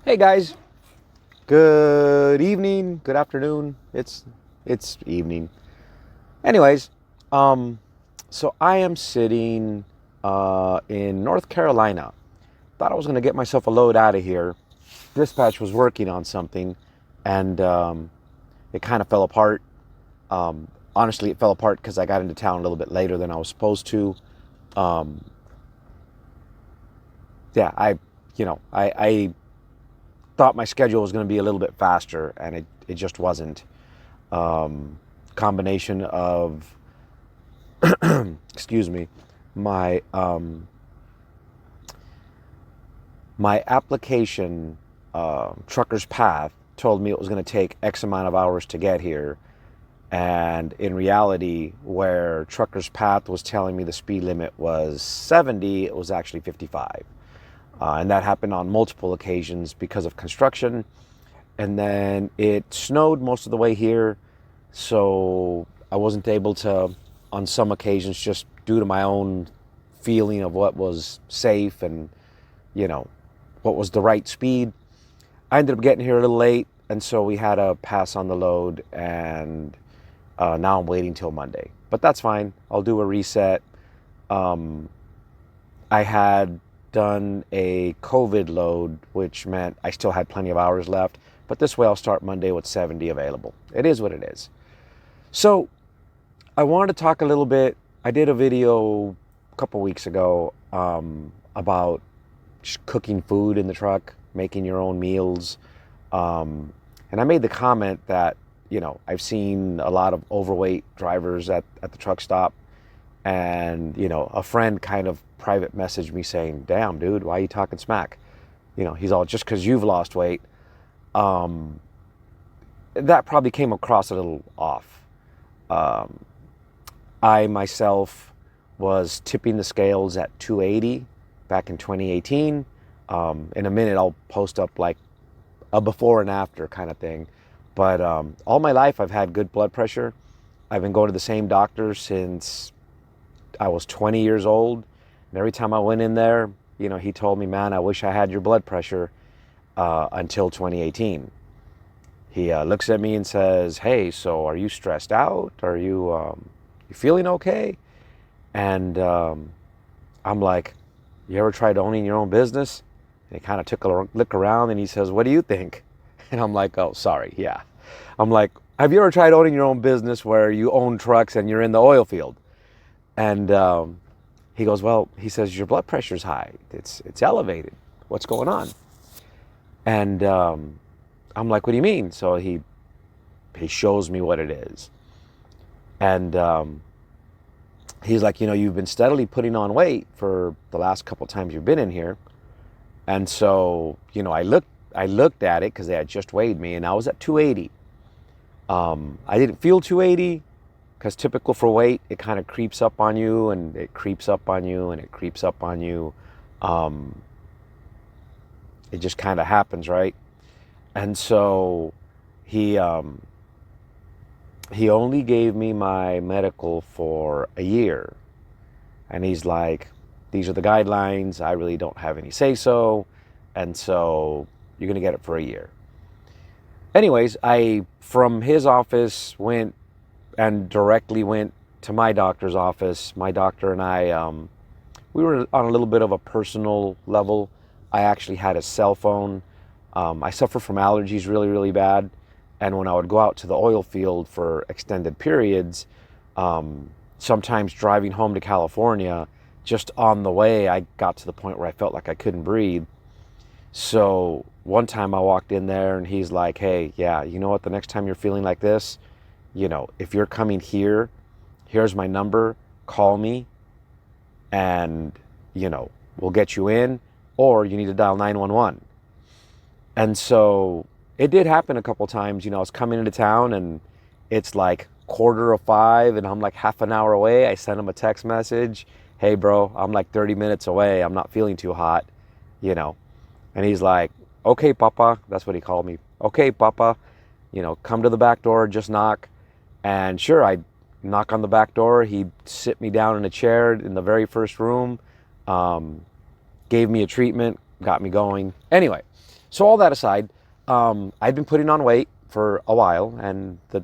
Hey guys, good evening, good afternoon. It's evening. Anyways, um, so I am sitting in North Carolina. Thought I was gonna get myself a load out of here. Dispatch was working on something, and it kind of fell apart. Honestly, it fell apart because I got into town a little bit later than I was supposed to. Um, yeah, I thought my schedule was going to be a little bit faster, and it just wasn't. Combination of, excuse me, my my application, Trucker's Path, told me it was going to take X amount of hours to get here, and in reality, where Trucker's Path was telling me the speed limit was 70, it was actually 55. And that happened on multiple occasions because of construction. And then it snowed most of the way here, so I wasn't able to, on some occasions, just due to my own feeling of what was safe and, you know, what was the right speed. I ended up getting here a little late, and so we had to pass on the load, and now I'm waiting till Monday. But that's fine. I'll do a reset. I had done a COVID load, which meant I still had plenty of hours left. But this way I'll start Monday with 70 available. It is what it is. So I wanted to talk a little bit. I did a video a couple weeks ago about cooking food in the truck, making your own meals. And I made the comment that, you know, I've seen a lot of overweight drivers at the truck stop. And, you know, a friend kind of private messaged me saying, damn, dude, why are you talking smack? You know, he's all, just because you've lost weight. That probably came across a little off. I myself was tipping the scales at 280 back in 2018. In a minute, I'll post up like a before and after kind of thing. But all my life, I've had good blood pressure. I've been going to the same doctor since I was 20 years old. And every time I went in there, you know, he told me, man, I wish I had your blood pressure until 2018. He looks at me and says, hey, so are you stressed out? Are you feeling okay? And I'm like, you ever tried owning your own business? And he kind of took a look around and he says, what do you think? And I'm like, oh, sorry, yeah. I'm like, have you ever tried owning your own business where you own trucks and you're in the oil field? And he goes, well, he says, your blood pressure's high. It's elevated. What's going on? And I'm like, what do you mean? So he shows me what it is. And he's like, you know, you've been steadily putting on weight for the last couple times you've been in here. And so, you know, I looked at it because they had just weighed me, and I was at 280. I didn't feel 280 because typical for weight, it kind of creeps up on you, and it creeps up on you, and it creeps up on you. It just kind of happens, right? And so he only gave me my medical for a year. And he's like, these are the guidelines. I really don't have any say-so. And so you're going to get it for a year. Anyways, I, from his office, went and directly went to my doctor's office. My doctor and I, we were on a little bit of a personal level. I actually had a cell phone. I suffer from allergies really, really bad. And when I would go out to the oil field for extended periods, sometimes driving home to California, just on the way, I got to the point where I felt like I couldn't breathe. So one time I walked in there and he's like, hey, yeah, you know what, the next time you're feeling like this, you know, if you're coming here, here's my number, call me, and, you know, we'll get you in, or you need to dial 911. And so it did happen a couple times. You know, I was coming into town and it's like 4:45 and I'm like half an hour away. I sent him a text message. Hey bro, I'm like 30 minutes away. I'm not feeling too hot, you know. And he's like, okay, papa. That's what he called me. Okay, papa, you know, come to the back door, just knock. And sure, I knock on the back door. He'd sit me down in a chair in the very first room, gave me a treatment, got me going. Anyway, So all that aside, I'd been putting on weight for a while, and the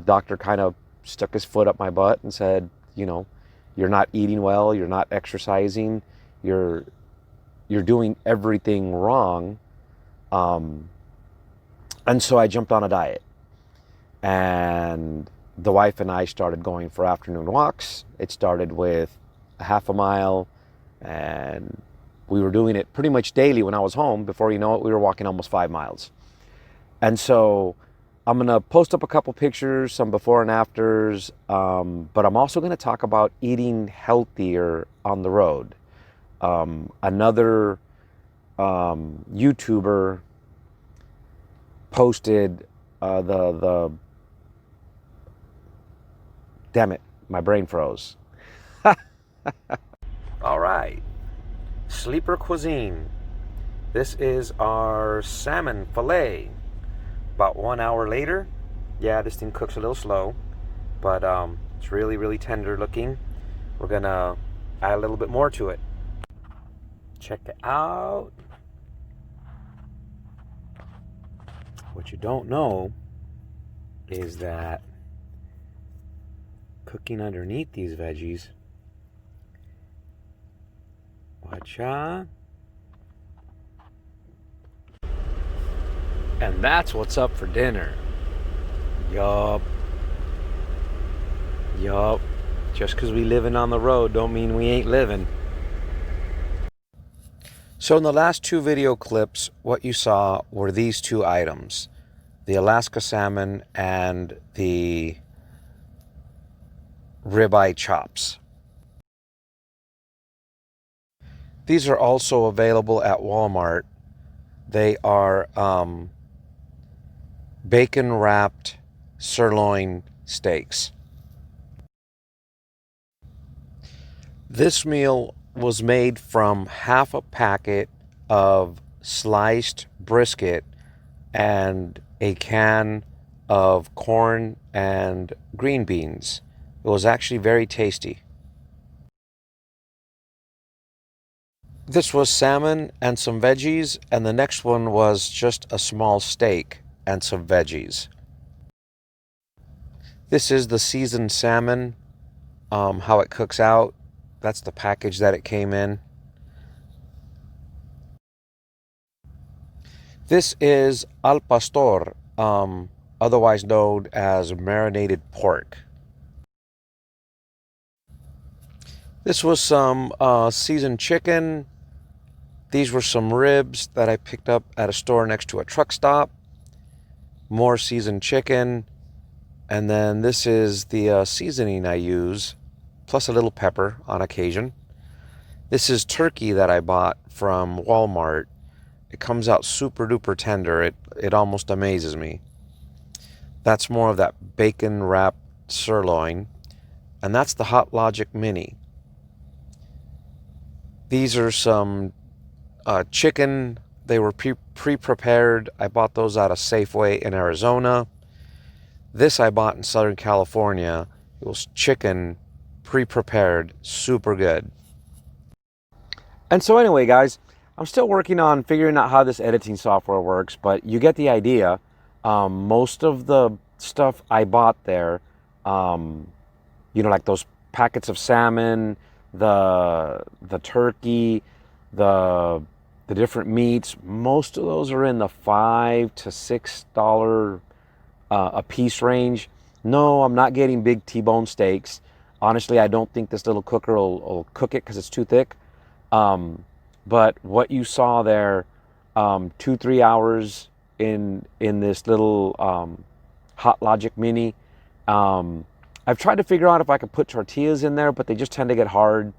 doctor kind of stuck his foot up my butt and said, you're not eating well, you're not exercising, you're doing everything wrong. And so I jumped on a diet, and the wife and I started going for afternoon walks. It started with a half a mile, and we were doing it pretty much daily when I was home. Before you know it, we were walking almost 5 miles. And so I'm going to post up a couple pictures, some before and afters, but I'm also going to talk about eating healthier on the road. Another YouTuber posted damn it, my brain froze. All right, sleeper cuisine. This is our salmon fillet. About 1 hour later. Yeah, this thing cooks a little slow, but it's really, really tender looking. We're gonna add a little bit more to it. Check it out. What you don't know is that cooking underneath these veggies, watcha, and that's what's up for dinner. Yup. Just because we living on the road don't mean we ain't living. So in the last two video clips, what you saw were these two items, the Alaska salmon and the ribeye chops. These are also available at Walmart. They are bacon wrapped sirloin steaks. This meal was made from half a packet of sliced brisket and a can of corn and green beans. It was actually very tasty. This was salmon and some veggies, and the next one was just a small steak and some veggies. This is the seasoned salmon, how it cooks out. That's the package that it came in. This is al pastor, otherwise known as marinated pork. This was some seasoned chicken. These were some ribs that I picked up at a store next to a truck stop. More seasoned chicken. And then this is the seasoning I use, plus a little pepper on occasion. This is turkey that I bought from Walmart. It comes out super duper tender. It almost amazes me. That's more of that bacon wrapped sirloin. And that's the Hot Logic Mini. These are some chicken. They were pre-prepared. I bought those out of Safeway in Arizona. This I bought in Southern California. It was chicken pre-prepared, super good. And so anyway, guys, I'm still working on figuring out how this editing software works, but you get the idea. Most of the stuff I bought there, like those packets of salmon, the turkey, the different meats, most of those are in the $5 to $6 a piece range. No, I'm not getting big T-bone steaks. Honestly, I don't think this little cooker will cook it because it's too thick. But what you saw there, 2-3 hours in this little Hot Logic Mini. I've tried to figure out if I could put tortillas in there, but they just tend to get hard.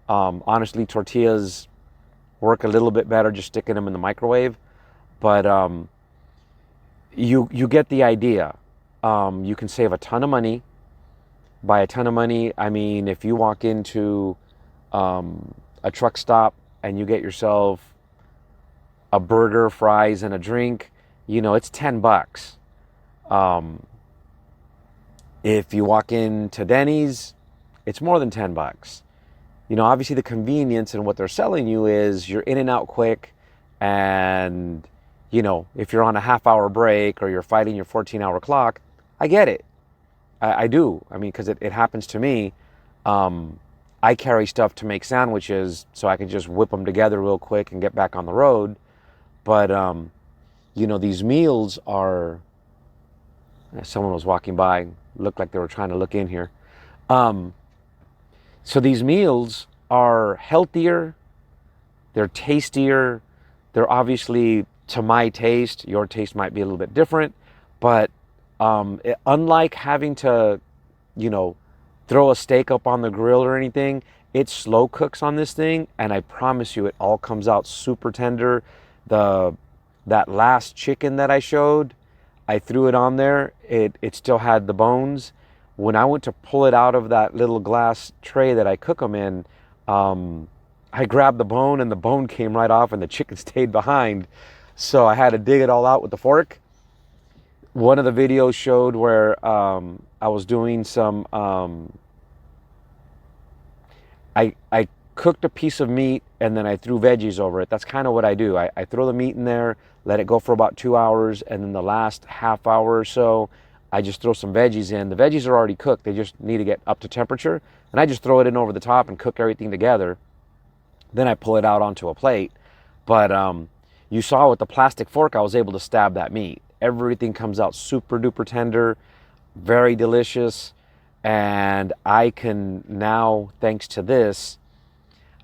Honestly, tortillas work a little bit better just sticking them in the microwave. But you get the idea. You can save a ton of money. By a ton of money, I mean if you walk into a truck stop and you get yourself a burger, fries, and a drink, it's $10. If you walk into Denny's, it's more than $10. Obviously the convenience and what they're selling you is you're in and out quick, and if you're on a half-hour break or you're fighting your 14-hour clock, I get it. I do. I mean, because it happens to me. I carry stuff to make sandwiches so I can just whip them together real quick and get back on the road. But, these meals are... Someone was walking by, looked like they were trying to look in here. So these meals are healthier, they're tastier, they're obviously, to my taste, your taste might be a little bit different, but unlike having to, throw a steak up on the grill or anything, it slow cooks on this thing, and I promise you it all comes out super tender. That last chicken that I showed, I threw it on there, it still had the bones. When I went to pull it out of that little glass tray that I cook them in, I grabbed the bone and the bone came right off and the chicken stayed behind. So I had to dig it all out with the fork. One of the videos showed where I was doing some, I cooked a piece of meat and then I threw veggies over it. That's kind of what I do. I throw the meat in there, let it go for about 2 hours, and then the last half hour or so, I just throw some veggies in. The veggies are already cooked. They just need to get up to temperature. And I just throw it in over the top and cook everything together. Then I pull it out onto a plate. But you saw with the plastic fork, I was able to stab that meat. Everything comes out super duper tender, very delicious. And I can now, thanks to this,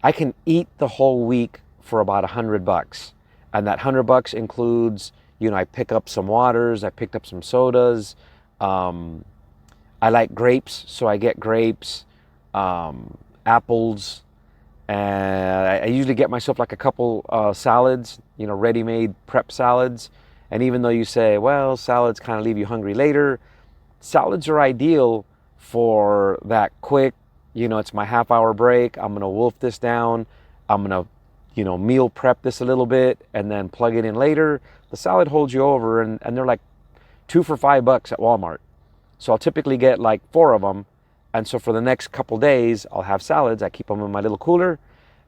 I can eat the whole week for about $100. And that $100 includes, I pick up some waters, I picked up some sodas. I like grapes, so I get grapes, apples, and I usually get myself like a couple salads, ready-made prep salads. And even though you say, well, salads kind of leave you hungry later, salads are ideal for that quick, it's my half-hour break, I'm going to wolf this down, I'm going to, meal prep this a little bit and then plug it in later. The salad holds you over, and they're like 2 for $5 at Walmart. So I'll typically get like 4 of them. And so for the next couple days, I'll have salads. I keep them in my little cooler,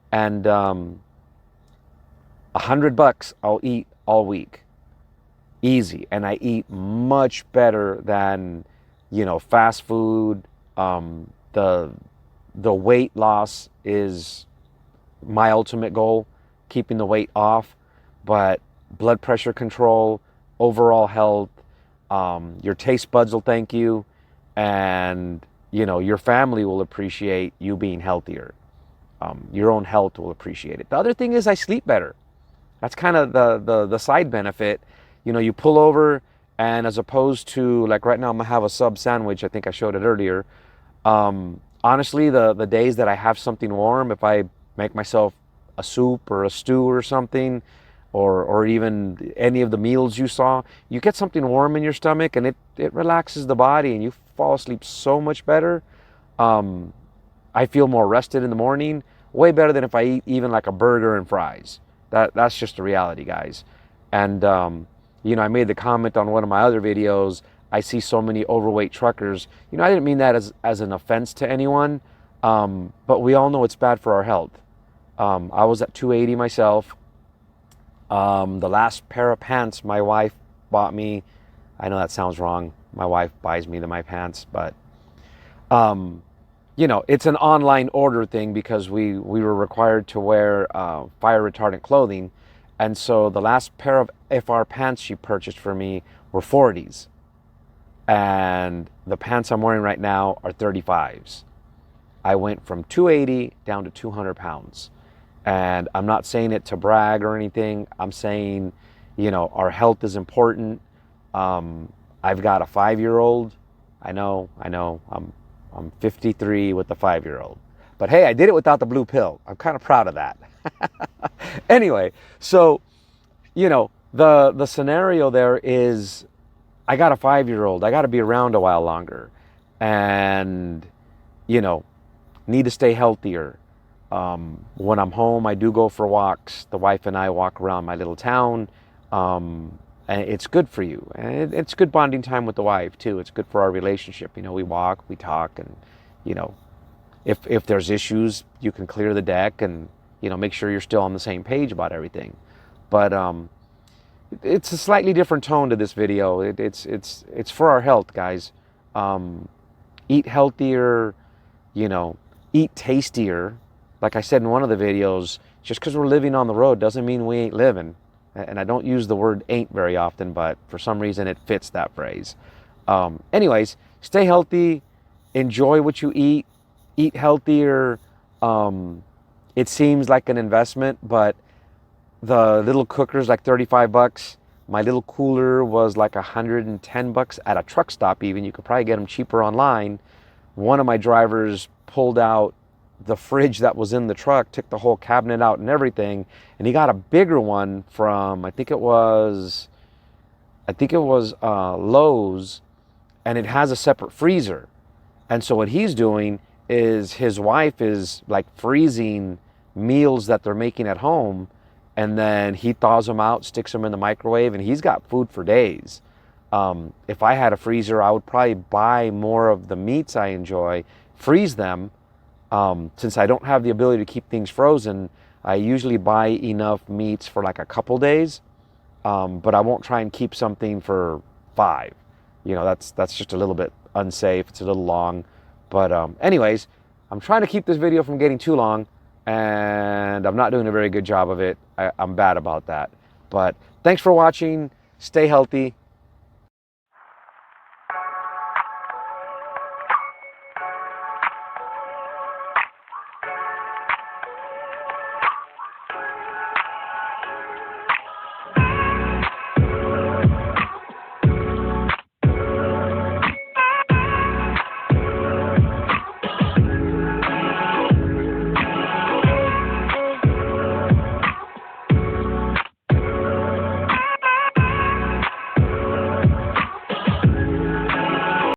and $100 I'll eat all week. Easy. And I eat much better than, fast food. The weight loss is my ultimate goal, keeping the weight off, but blood pressure control, overall health, your taste buds will thank you, and your family will appreciate you being healthier. Your own health will appreciate it. The other thing is I sleep better. That's kind of the side benefit. You pull over, and as opposed to, like right now I'm gonna have a sub sandwich, I think I showed it earlier. Honestly, the days that I have something warm, if I make myself a soup or a stew or something, or even any of the meals you saw, you get something warm in your stomach and it relaxes the body and you fall asleep so much better. I feel more rested in the morning, way better than if I eat even like a burger and fries. That's just the reality, guys. And I made the comment on one of my other videos, I see so many overweight truckers. I didn't mean that as an offense to anyone, but we all know it's bad for our health. I was at 280 myself. The last pair of pants my wife bought me, I know that sounds wrong. My wife buys me my pants, but it's an online order thing because we were required to wear fire retardant clothing. And so the last pair of FR pants she purchased for me were 40s. And the pants I'm wearing right now are 35s. I went from 280 down to 200 pounds. And I'm not saying it to brag or anything. I'm saying, our health is important. I've got a 5-year-old. I know. I'm 53 with the 5-year-old. But hey, I did it without the blue pill. I'm kind of proud of that. Anyway, so, the scenario there is I got a 5-year-old. I got to be around a while longer. And, need to stay healthier. When I'm home, I do go for walks. The wife and I walk around my little town. And it's good for you. And it's good bonding time with the wife, too. It's good for our relationship. We walk, we talk, and, if there's issues, you can clear the deck and, make sure you're still on the same page about everything. But, it's a slightly different tone to this video. It's for our health, guys. Eat healthier, you know, eat tastier. Like I said in one of the videos, just because we're living on the road doesn't mean we ain't living. And I don't use the word ain't very often, but for some reason it fits that phrase. Anyways, stay healthy, enjoy what you eat healthier. It seems like an investment, but the little cooker's like 35 bucks. My little cooler was like 110 bucks at a truck stop even. You could probably get them cheaper online. One of my drivers pulled out the fridge that was in the truck, took the whole cabinet out and everything, and he got a bigger one from, I think it was Lowe's, and it has a separate freezer. And so what he's doing is his wife is like freezing meals that they're making at home, and then he thaws them out, sticks them in the microwave, and he's got food for days. If I had a freezer, I would probably buy more of the meats I enjoy, freeze them. Since I don't have the ability to keep things frozen, I usually buy enough meats for like a couple days, but I won't try and keep something for 5. You know, that's just a little bit unsafe. It's a little long. But anyways, I'm trying to keep this video from getting too long, and I'm not doing a very good job of it. I'm bad about that. But thanks for watching. Stay healthy.